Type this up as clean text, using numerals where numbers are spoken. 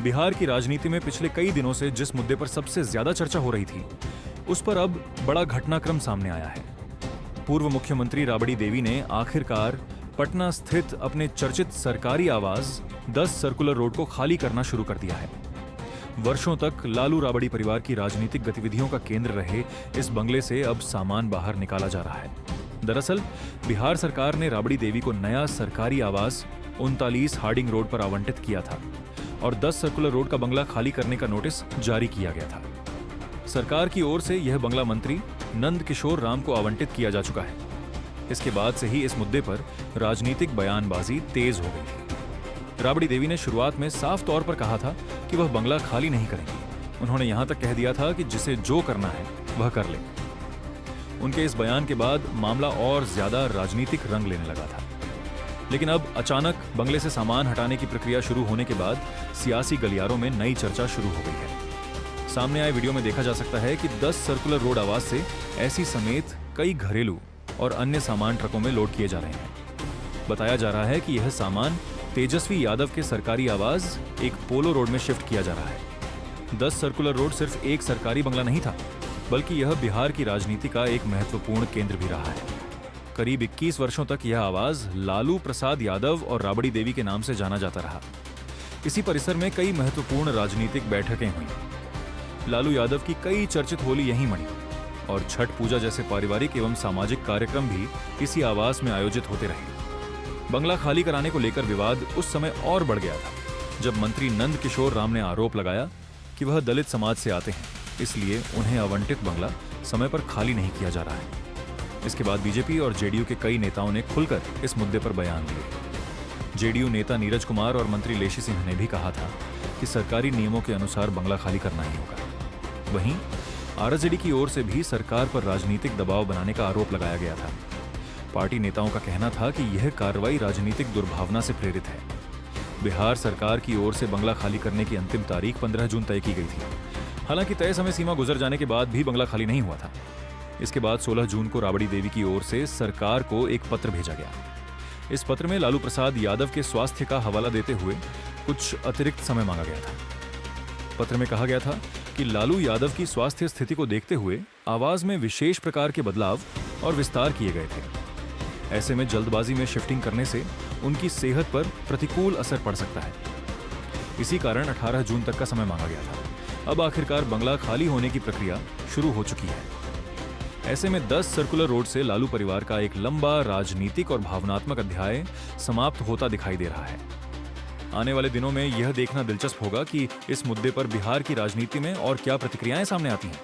बिहार की राजनीति में पिछले कई दिनों से जिस मुद्दे पर सबसे ज्यादा चर्चा हो रही थी, उस पर अब बड़ा घटनाक्रम सामने आया है। पूर्व मुख्यमंत्री राबड़ी देवी ने आखिरकार पटना स्थित अपने चर्चित सरकारी आवास 10 सर्कुलर रोड को खाली करना शुरू कर दिया है। वर्षों तक लालू राबड़ी परिवार की राजनीतिक गतिविधियों का केंद्र रहे इस बंगले से अब सामान बाहर निकाला जा रहा है। दरअसल बिहार सरकार ने राबड़ी देवी को नया सरकारी आवास 39 हार्डिंग रोड पर आवंटित किया था और 10 सर्कुलर रोड का बंगला खाली करने का नोटिस जारी किया गया था। सरकार की ओर से यह बंगला मंत्री नंद किशोर राम को आवंटित किया जा चुका है। इसके बाद से ही इस मुद्दे पर राजनीतिक बयानबाजी तेज हो गई थी। राबड़ी देवी ने शुरुआत में साफ तौर पर कहा था कि वह बंगला खाली नहीं करेंगी। उन्होंने यहां तक कह दिया था कि जिसे जो करना है वह कर ले। उनके इस बयान के बाद मामला और ज्यादा राजनीतिक रंग लेने लगा था। लेकिन अब अचानक बंगले से सामान हटाने की प्रक्रिया शुरू होने के बाद सियासी गलियारों में नई चर्चा शुरू हो गई है। सामने आए वीडियो में देखा जा सकता है कि 10 सर्कुलर रोड आवास से ऐसी समेत कई घरेलू और अन्य सामान ट्रकों में लोड किए जा रहे हैं। बताया जा रहा है कि यह सामान तेजस्वी यादव के सरकारी आवास एक पोलो रोड में शिफ्ट किया जा रहा है। 10 सर्कुलर रोड सिर्फ एक सरकारी बंगला नहीं था, बल्कि यह बिहार की राजनीति का एक महत्वपूर्ण केंद्र भी रहा है। करीब 21 वर्षों तक यह आवास लालू प्रसाद यादव और राबड़ी देवी के नाम से जाना जाता रहा। इसी परिसर में कई महत्वपूर्ण राजनीतिक बैठकें हुई। लालू यादव की कई चर्चित होली यहीं मनी और छठ पूजा जैसे पारिवारिक एवं सामाजिक कार्यक्रम भी इसी आवास में आयोजित होते रहे। बंगला खाली कराने को लेकर विवाद उस समय और बढ़ गया था, जब मंत्री नंद किशोर राम ने आरोप लगाया कि वह दलित समाज से आते हैं, इसलिए उन्हें आवंटित बंगला समय पर खाली नहीं किया जा रहा है। इसके बाद बीजेपी और जेडीयू के कई नेताओं ने खुलकर इस मुद्दे पर बयान दिए। जेडीयू नेता नीरज कुमार और मंत्री लेशी सिंह ने भी कहा था कि सरकारी नियमों के अनुसार बंगला खाली करना ही होगा। वहीं आरजेडी की ओर से भी सरकार पर राजनीतिक दबाव बनाने का आरोप लगाया गया था। पार्टी नेताओं का कहना था कि यह कार्रवाई राजनीतिक दुर्भावना से प्रेरित है। बिहार सरकार की ओर से बंगला खाली करने की अंतिम तारीख 15 जून तय की गई थी। हालांकि तय समय सीमा गुजर जाने के बाद भी बंगला खाली नहीं हुआ था। इसके बाद 16 जून को राबड़ी देवी की ओर से सरकार को एक पत्र भेजा गया। इस पत्र में लालू प्रसाद यादव के स्वास्थ्य का हवाला देते हुए कुछ अतिरिक्त समय मांगा गया था। पत्र में कहा गया था कि लालू यादव की स्वास्थ्य स्थिति को देखते हुए आवास में विशेष प्रकार के बदलाव और विस्तार किए गए थे। ऐसे में जल्दबाजी में शिफ्टिंग करने से उनकी सेहत पर प्रतिकूल असर पड़ सकता है। इसी कारण 18 जून तक का समय मांगा गया था। अब आखिरकार बंगला खाली होने की प्रक्रिया शुरू हो चुकी है। ऐसे में 10 सर्कुलर रोड से लालू परिवार का एक लंबा राजनीतिक और भावनात्मक अध्याय समाप्त होता दिखाई दे रहा है। आने वाले दिनों में यह देखना दिलचस्प होगा कि इस मुद्दे पर बिहार की राजनीति में और क्या प्रतिक्रियाएं सामने आती हैं।